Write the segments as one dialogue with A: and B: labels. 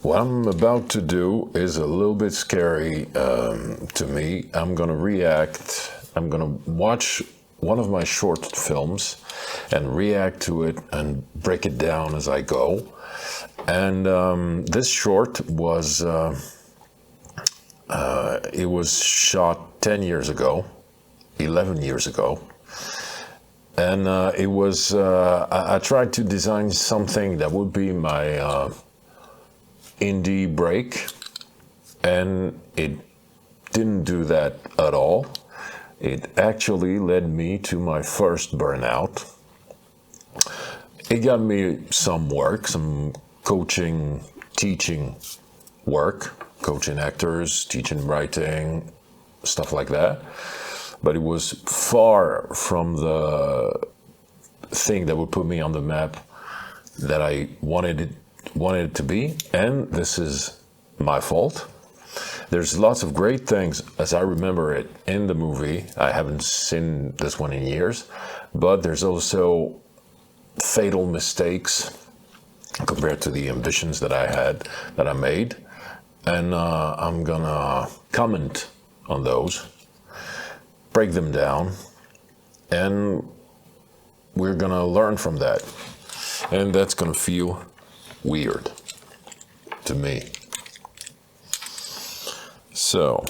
A: What I'm about to do is a little bit scary to me. I'm gonna watch one of my short films and react to it and break it down as I go. And this short was, it was shot 10 years ago, 11 years ago. And it was, I tried to design something that would be my indie break, and it didn't do that at all. It actually led me to my first burnout. It got me some work, some coaching, teaching work, coaching actors, teaching writing, stuff like that. But it was far from the thing that would put me on the map that I wanted it to be, and this is my fault. There's lots of great things as I remember it in the movie. I haven't seen this one in years, but there's also fatal mistakes compared to the ambitions that I had, that I made, and I'm gonna comment on those, break them down, and we're gonna learn from that, and that's gonna feel weird to me. So,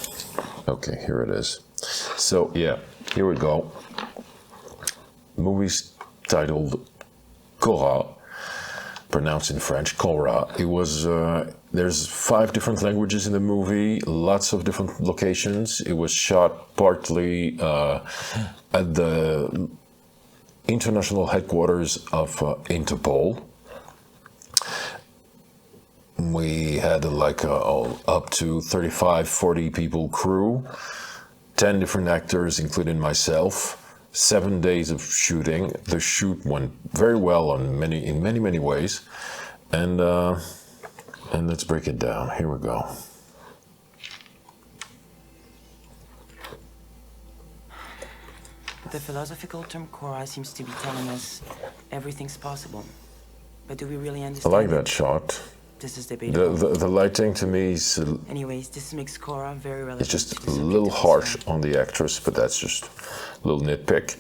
A: okay, here it is. So yeah, here we go. Movie's titled Cora, pronounced in French, Cora. It was, there's 5 different languages in the movie, lots of different locations. It was shot partly at the international headquarters of Interpol. We had like up to 35, 40 people crew, 10 different actors, including myself, 7 days of shooting. The shoot went very well in many ways. And let's break it down. Here we go.
B: The philosophical term Cora seems to be telling us everything's possible. But do we really understand?
A: I like that shot.
B: This is debatable.
A: The lighting to me is...
B: Anyways, this makes Cora very relevant.
A: It's just a little harsh on the actress, but that's just a little nitpick.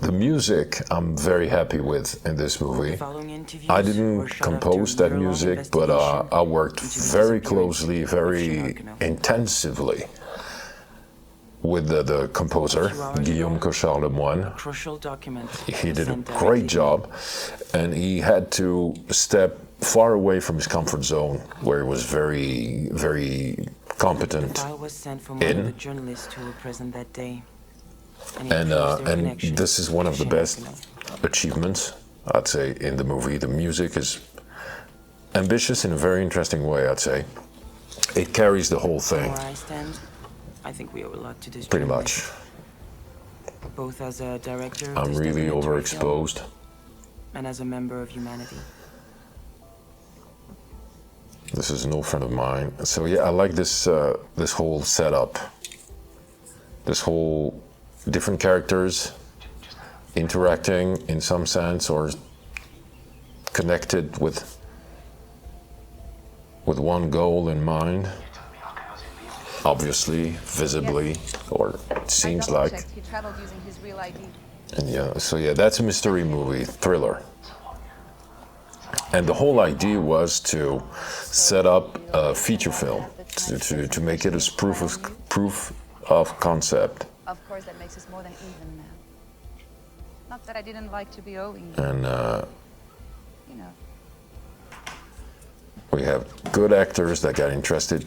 A: The music I'm very happy with in this movie. I didn't compose that music, but I worked very closely, very intensively with the composer, Guillaume Cochard-Lemoine. He did a great job, and he had to step far away from his comfort zone, where he was very, very competent in. And this is one of the best achievements, I'd say, in the movie. The music is ambitious in a very interesting way, I'd say. It carries the whole thing.
B: I think we owe a lot to this.
A: Pretty much.
B: Both as a director,
A: I'm really overexposed,
B: and as a member of humanity.
A: This is an old friend of mine. So yeah, I like this this whole setup. This whole different characters interacting in some sense or connected with one goal in mind. Obviously, visibly, or it seems like.
C: He traveled using his real ID.
A: And yeah, so yeah, that's a mystery movie, thriller. And the whole idea was to set up a feature film, to make it as proof of concept.
C: Of course, that makes us more than even now. Not that I didn't like to be owing you.
A: And
C: You know.
A: we have good actors that got interested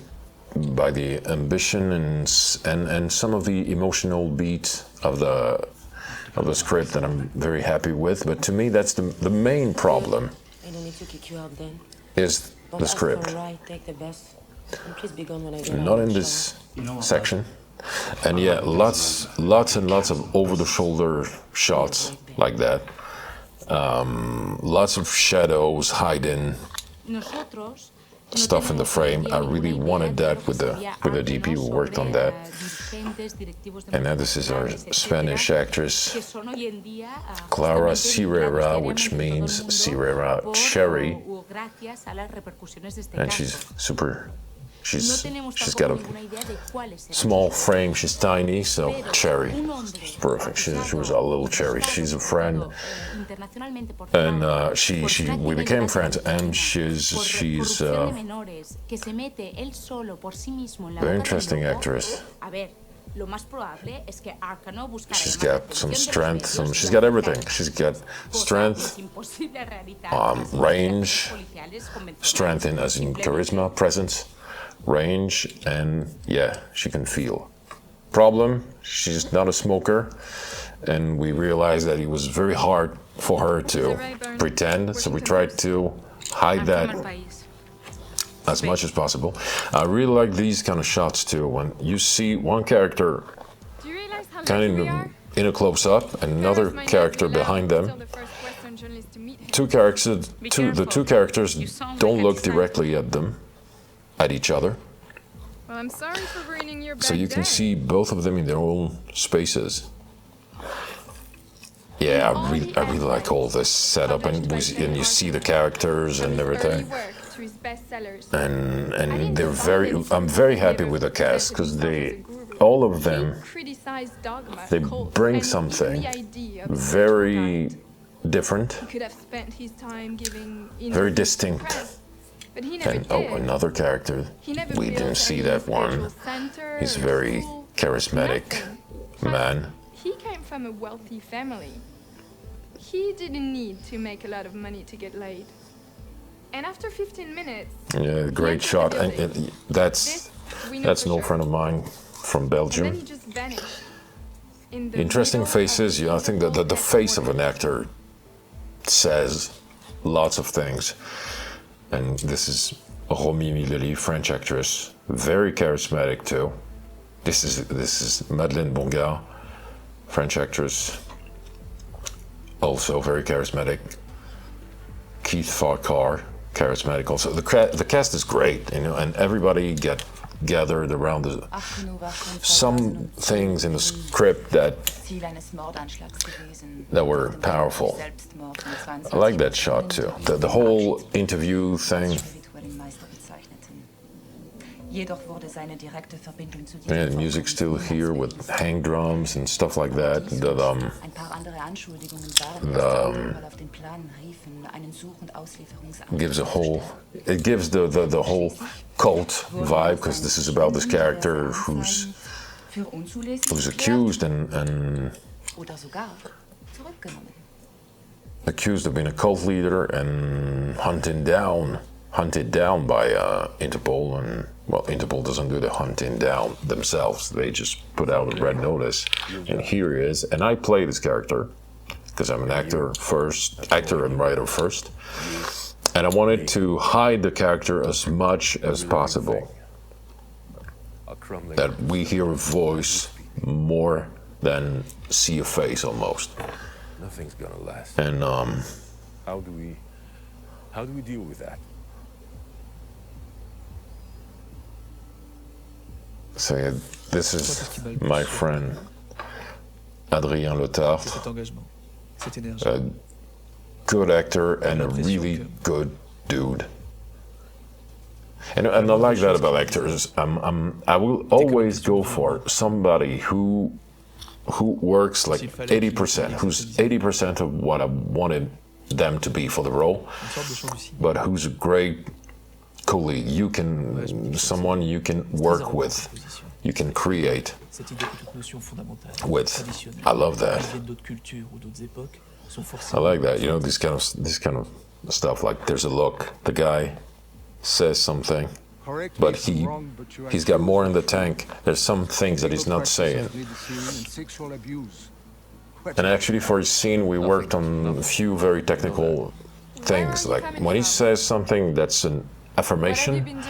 A: by the ambition and some of the emotional beats of the script that I'm very happy with. But to me, that's the main problem.
D: I don't need to kick you out then.
A: Is the script.
D: Take the best. And please be gone when I get
A: Not in this section. And yeah, lots and lots of over-the-shoulder shots like that. Lots of shadows hiding. stuff in the frame. I really wanted that with the DP. We worked on that. And now this is our Spanish actress, Clara Sierra, which means Sierra cherry. And she's super. She's got a small frame. She's tiny, so cherry. It's perfect. She was a little cherry. She's a friend, and we became friends. And she's very interesting actress. She's got some strength. She's got everything. She's got strength, range, strength as in charisma, presence. Range, and yeah, she can feel. Problem, she's not a smoker, and we realized that it was very hard for her to pretend, so we tried to hide that as much as possible. I really like these kind of shots too, when you see one character kind of in a close-up and another character behind them. The two characters don't look directly at them. At each other.
E: Well, I'm sorry for ruining your
A: so you can see both of them in their own spaces. Yeah, I really like all this setup, and you see the characters and everything. And they're I'm very happy with the cast because all of them, they bring something very different, very distinct. And another character, we didn't see that one. He's very charismatic man.
E: He came from a wealthy family. He didn't need to make a lot of money to get laid. And after 15 minutes...
A: Yeah, great shot. And that's an old friend of mine from Belgium.
E: And then he just vanished.
A: Interesting faces. I think that the face of an actor says lots of things. And this is Romy Mileli, French actress, very charismatic too. This is Madeleine Bongard, French actress, also very charismatic. Keith Farquhar, charismatic also. The cast is great, and everybody gathered around some things in the script that were powerful. I like that shot too. The whole interview thing. Yeah, the music's still here with hang drums and stuff like that. It gives the whole cult vibe, because this is about this character who's accused and accused of being a cult leader and hunted down by Interpol. And well, Interpol doesn't do the hunting down themselves. They just put out a red notice, and here he is. And I play this character because I'm an actor and writer first, and I wanted to hide the character as much as possible, that we hear a voice more than see a face almost.
F: Nothing's gonna last.
A: And
F: how do we deal with that?
A: So yeah, this is my friend Adrien Letartre, a good actor and a really good dude. And I like that about actors. I will always go for somebody who works like 80%, who's 80% of what I wanted them to be for the role, but who's a great colleague. Someone you can work with, you can create with. I love that. I like that. This kind of stuff. Like there's a look. The guy says something, but he's got more in the tank. There's some things that he's not saying. And actually, for his scene, we worked on a few very technical things. Like when he says something that's an affirmation,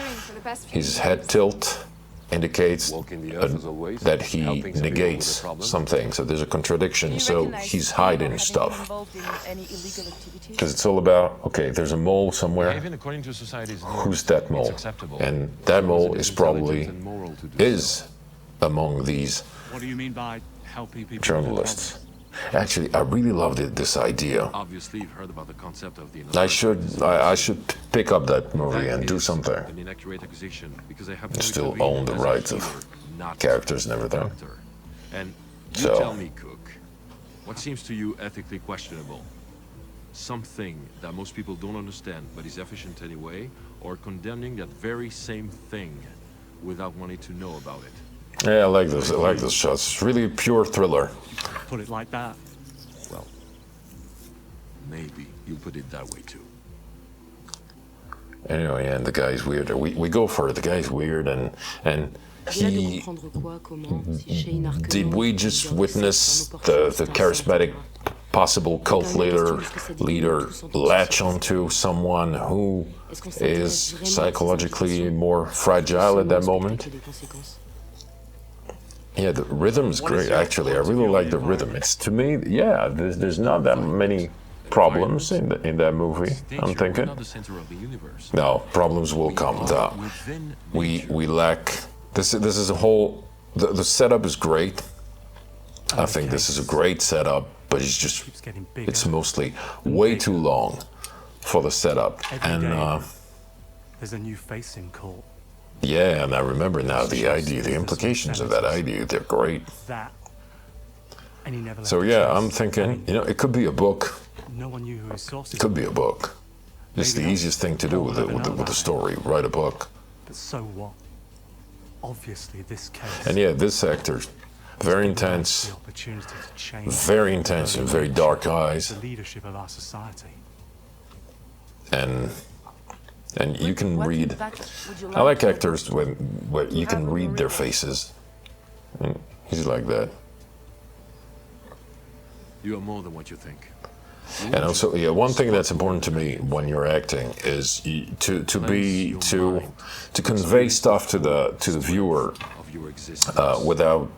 A: his head tilt indicates
F: Walking the earth as always,
A: that he
F: helping some people with
A: negates
F: a problem.
A: something. So there's a contradiction.
B: Do you
A: So
B: recognize
A: he's
B: anyone
A: hiding
B: having
A: stuff.
B: been involved in any illegal activities?
A: Because it's all about, okay, there's a mole somewhere.
F: Behaving according to society's norms,
A: Who's that
F: it's
A: mole?
F: acceptable.
A: And that
F: As long as
A: mole
F: it
A: is
F: intelligent
A: probably
F: and moral to do so.
A: among these
G: What do you mean by helping people?
A: journalists. Actually, I really loved this idea.
F: Obviously, you've heard about the concept of the
A: I should pick up that movie and do something.
F: An inaccurate accusation because I have no
A: Still
F: convenience
A: own the
F: as a
A: rights of
F: healer, not
A: characters and everything.
F: doctor. And you
A: So-
F: tell me, Cook, what seems to you ethically questionable? Something that most people don't understand but is efficient anyway, or condemning that very same thing without wanting to know about it?
A: Yeah, I like this. I like this shot. It's really a pure thriller.
G: Put it like that.
F: Well, maybe you put it that way too.
A: Anyway, and the guy's weird. We go for it. The guy's weird, and
D: Déjà de
A: he.
D: comprendre quoi, comment, si Shane Arquement
A: Did we
D: est
A: just
D: leader de
A: witness
D: cette
A: the
D: opportunité
A: charismatic
D: etc.
A: possible cult leader latch onto someone who is psychologically more fragile at that moment? Yeah, the rhythm's great. Actually, I really like the rhythm. It's, to me, yeah. There's not that many problems in that movie. I'm
F: We're
A: thinking.
F: not the center of the universe.
A: No, problems will come.
F: Within
A: We lack. This is a whole. The setup is great. I think this is a great setup, but it's just.
G: Keeps getting bigger.
A: It's mostly way too long for the setup, and
G: There's a new face in court.
A: yeah, and I remember now the idea, the implications of that idea. They're great.
G: That. And he never left
A: So
G: a
A: yeah,
G: trace.
A: I'm thinking, it could be a book.
G: No one knew who his sources
A: It could be
G: were.
A: a book. It's the easiest thing to do with the story. Write a book.
G: But so what? Obviously, this case.
A: And yeah, this actor, very intense,
G: The opportunity to change
A: very intense and very dark eyes,
G: the leadership of our society.
A: and you can
B: What
A: read.
B: impact would you
A: I like
B: to-
A: actors where you can read their faces. And he's like that.
F: You are more than what you think.
A: And also, yeah, one thing that's important to me when you're acting is to convey stuff to the viewer
F: Of your existence.
A: without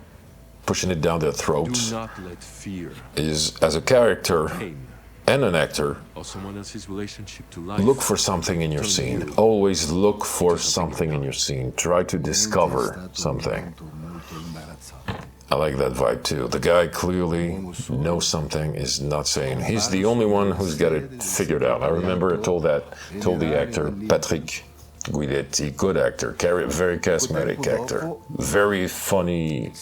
A: pushing it down their
F: Do
A: throats.
F: not let fear,
A: Is as a character
F: pain,
A: and an actor,
F: or someone else's relationship to life
A: look for something in your scene. Always look for something in your scene. Try to discover something. I like that vibe too. The guy clearly knows something, is not saying. He's the only one who's got it figured out. I remember I told the actor, Patrick Guidetti, good actor, very charismatic actor, very funny,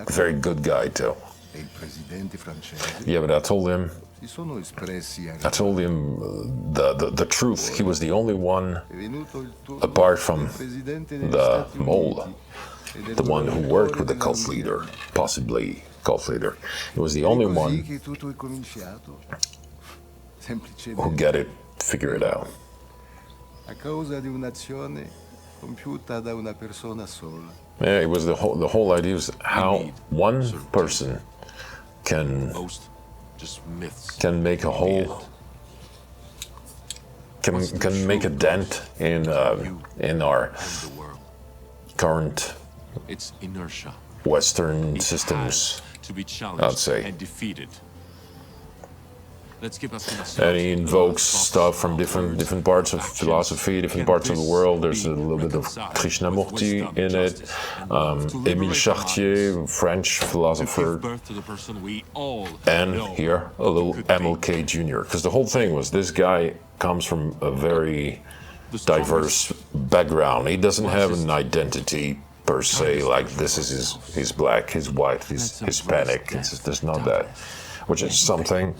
A: very good guy too.
H: e il presidente francese
A: Yeah, but I told him
H: si sono espressi a
A: the truth. He was the only one,
H: È venuto il turno
A: apart from
H: del presidente degli
A: the
H: Stati
A: mole,
H: Uniti e del
A: the one who worked with the
H: governatore
A: cult
H: della
A: leader, possibly cult leader. He was the only
H: È così
A: one
H: che tutto è cominciato.
A: who
H: Semplicemente
A: got it figured out.
H: a causa di un'azione compiuta da una persona sola.
A: Yeah, it was the whole idea was how one person can
F: Most just myths.
A: make a whole can make a dent in our
F: And the world.
A: current
F: It's inertia.
A: Western
F: It
A: systems.
F: has to be challenged
A: I'd say.
F: and defeated. Let's keep us to ourselves.
A: And he invokes stuff from different parts of philosophy, different parts of the world. There's a little bit of Krishnamurti in it. Émile Chartier, French
F: To
A: philosopher.
F: give birth to the person we all
A: And
F: know
A: here, a little
F: could be.
A: MLK Jr. Because the whole thing was this guy comes from a very
F: The strongest
A: diverse background. He doesn't have an identity per se, like this is he's black, he's white, he's Hispanic. There's not that, which is something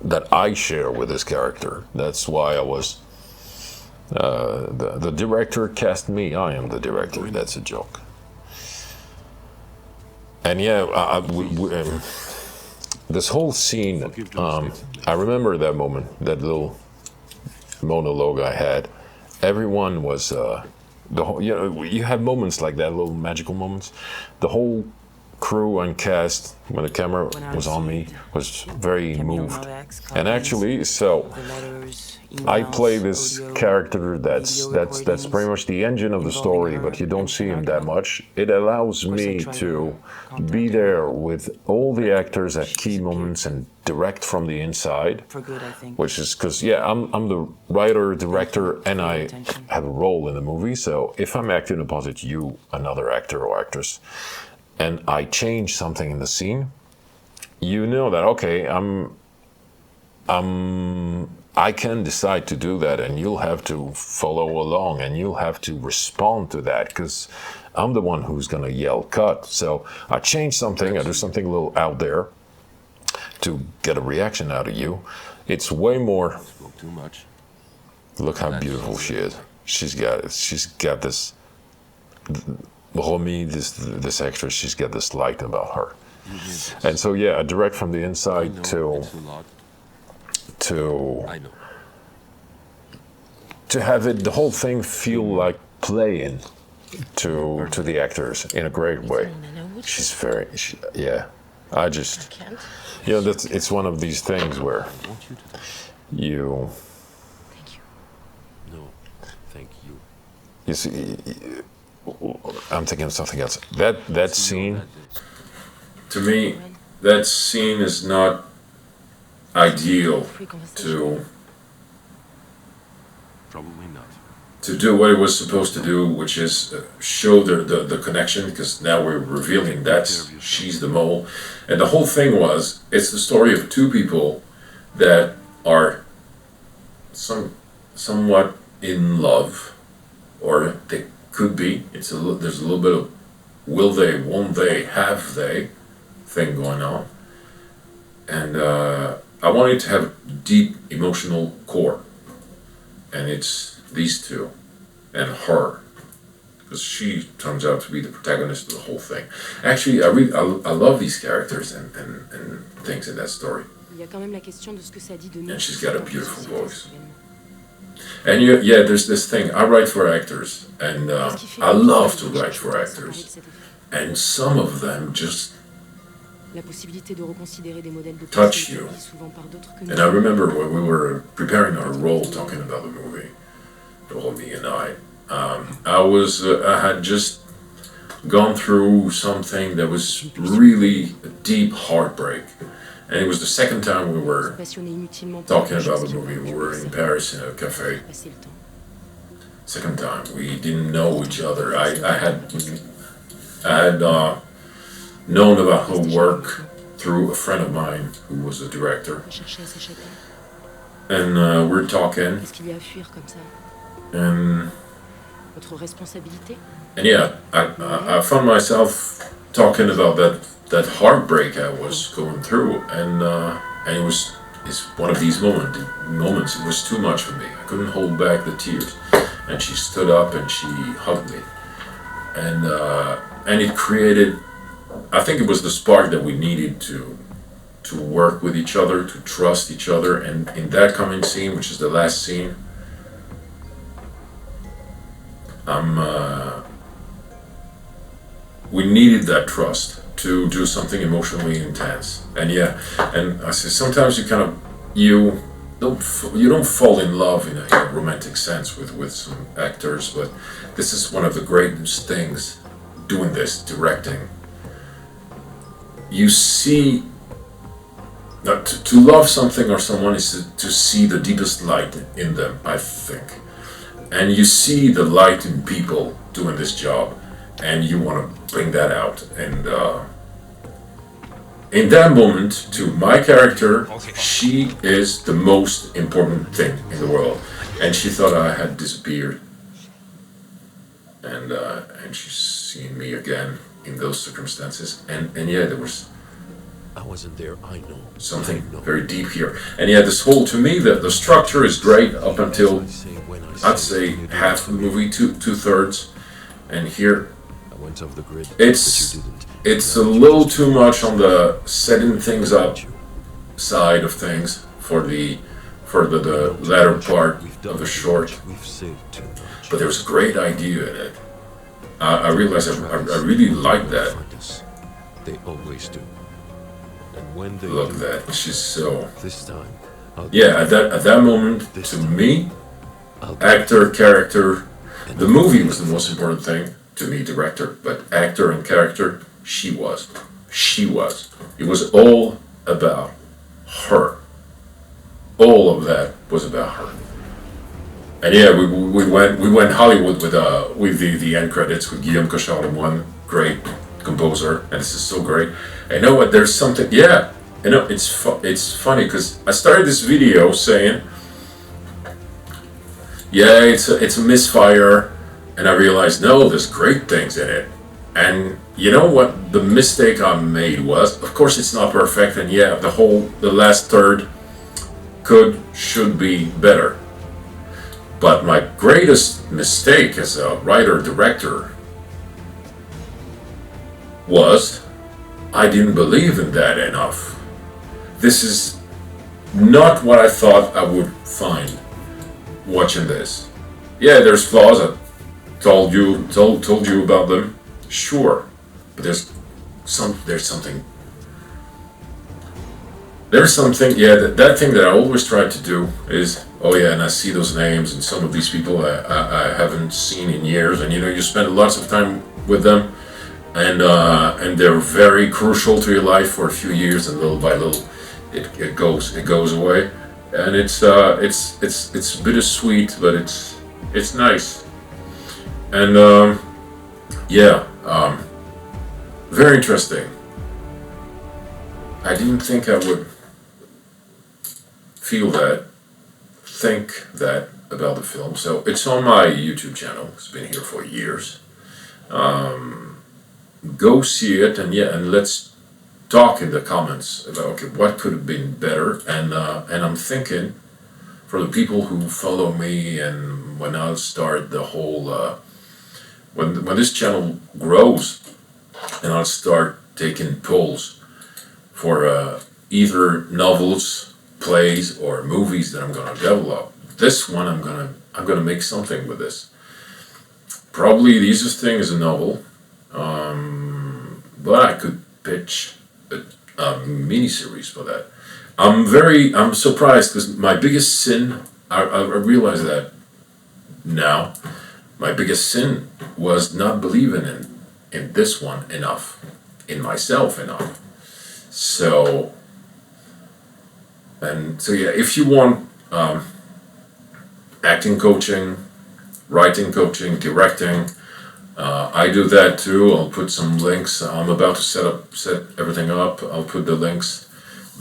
A: that I share with this character. That's why I was. The director cast me. I am the director. That's a joke. And yeah, this whole scene. I remember that moment, that little monologue I had. Everyone was the whole. You have moments like that, little magical moments. The whole crew and cast, when the camera was on me, was very moved. And actually, so I play this character that's pretty much the engine of the story, but you don't see him that much. It allows me to be there with all the actors at key moments and direct from the inside,
B: For good, I think.
A: which is because, yeah, I'm the writer, director, and I have a role in the movie. So if I'm acting opposite you, another actor or actress, and I change something in the scene, you know that, okay, I can decide to do that, and you'll have to follow along, and you'll have to respond to that, because I'm the one who's gonna yell cut. So I change something, I do something a little out there to get a reaction out of you. It's way more.
F: Spoke too much.
A: Look how beautiful she is. She's got this. Romy, this actress, she's got this light about her. And so yeah, I direct from the
F: I
A: inside
F: know
A: to
F: it's a lot. I know.
A: to have it, the whole thing feel like playing to the actors in a great way. She's very, yeah. I just, you know, it's one of these things where
F: I want you to.
A: you
F: No, thank you.
A: you see, I'm thinking of something else. That scene, to me, that scene is not ideal to
F: Probably not.
A: do what it was supposed to do, which is show the connection, because now we're revealing that she's the mole. And the whole thing was, it's the story of two people that are somewhat in love, or they could be. There's a little bit of will they, won't they, have they thing going on. And I wanted to have a deep emotional core. And it's these two and her, because she turns out to be the protagonist of the whole thing. Actually, I love these characters and things in that story.
D: Il y a quand même la question de ce que ça dit de nous.
A: And she's got a beautiful voice. And yeah, there's this thing. I write for actors, and I love to write for actors. And some of them just
D: La possibilité de reconsidérer des modèles de
A: touch
D: pensée
A: you.
D: établis souvent par d'autres que nous.
A: And I remember when we were preparing our role, talking about the movie, Romy and I had just gone through something that was really a deep heartbreak. And it was the second time we were
D: Passionné inutilement
A: talking
D: par les
A: about
D: choses
A: the
D: qui
A: movie.
D: auraient
A: We
D: pu
A: were
D: nous
A: in
D: servir
A: Paris in a cafe.
D: à passer le temps.
A: Second time, we didn't know each other. I had known about her work through a friend of mine who was a director.
D: À chercher à s'échapper.
A: And we're talking,
D: Qu'est-ce qu'il y a à fuir comme ça?
A: and
D: Votre responsabilité?
A: yeah, I found myself talking about that heartbreak I was going through, and it's one of these moments. It was too much for me. I couldn't hold back the tears, and she stood up and she hugged me, and it created. I think it was the spark that we needed to work with each other, to trust each other, and in that coming scene, which is the last scene, we needed that trust to do something emotionally intense. And yeah, and I say sometimes you don't fall in love in a romantic sense with some actors, but this is one of the greatest things doing this, directing. You see, to love something or someone is to see the deepest light in them, I think. And you see the light in people doing this job, and you want to bring that out. And in that moment, to my character, she is the most important thing in the world. And she thought I had disappeared. And she's seen me again in those circumstances. And yeah, there was
F: I wasn't there, I know.
A: something very deep here. And yeah, this whole, to me, the structure is great up until, I'd say, half the movie, two-thirds. And here,
F: I went off the grid,
A: it's
F: but you didn't.
A: it's a little too much on the setting things up side of things for the latter part of the short.
F: We've saved too much.
A: But there's a great idea in it. I realized I really like that.
F: They always do. And when they
A: Look
F: do,
A: at that. She's so...
F: this time, I'll
A: Yeah, at that moment, to me,
F: I'll
A: actor, character, the movie was the most important thing. To me, director, but actor and character, she was. She was. It was all about her. All of that was about her. And yeah, we went Hollywood with the end credits with Guillaume Cochard, one great composer, and this is so great. And you know what? There's something. Yeah, you know it's funny because I started this video saying, yeah, it's a misfire, and I realized no, there's great things in it. And you know what? The mistake I made was, of course, it's not perfect, and yeah, the last third should be better. But my greatest mistake as a writer-director was I didn't believe in that enough. This is not what I thought I would find watching this. Yeah, there's flaws. I told you about them. Sure, but there's something. Yeah, that thing that I always try to do is, oh yeah, and I see those names and some of these people I haven't seen in years, and you know, you spend lots of time with them, and they're very crucial to your life for a few years, and little by little, it goes away, and it's bittersweet, but it's nice, and yeah, very interesting. I didn't think I would think that about the film. So it's on my YouTube channel. It's been here for years. Go see it, and yeah, and let's talk in the comments about, okay, what could have been better. And I'm thinking, for the people who follow me, and when I'll start the whole when this channel grows, and I'll start taking polls for either novels, plays, or movies that I'm gonna develop. This one I'm gonna make something with this. Probably the easiest thing is a novel, but I could pitch a mini-series for that. I'm surprised because my biggest sin, I realize that now, my biggest sin was not believing in this one enough, in myself enough. So yeah, if you want acting coaching, writing coaching, directing, I do that too. I'll put some links. I'm about to set everything up. I'll put the links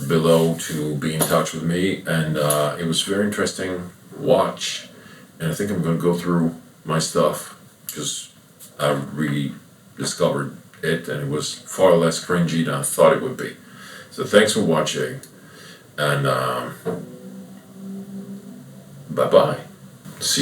A: below to be in touch with me. And it was very interesting watch. And I think I'm going to go through my stuff because I rediscovered it, and it was far less cringy than I thought it would be. So thanks for watching, and bye-bye.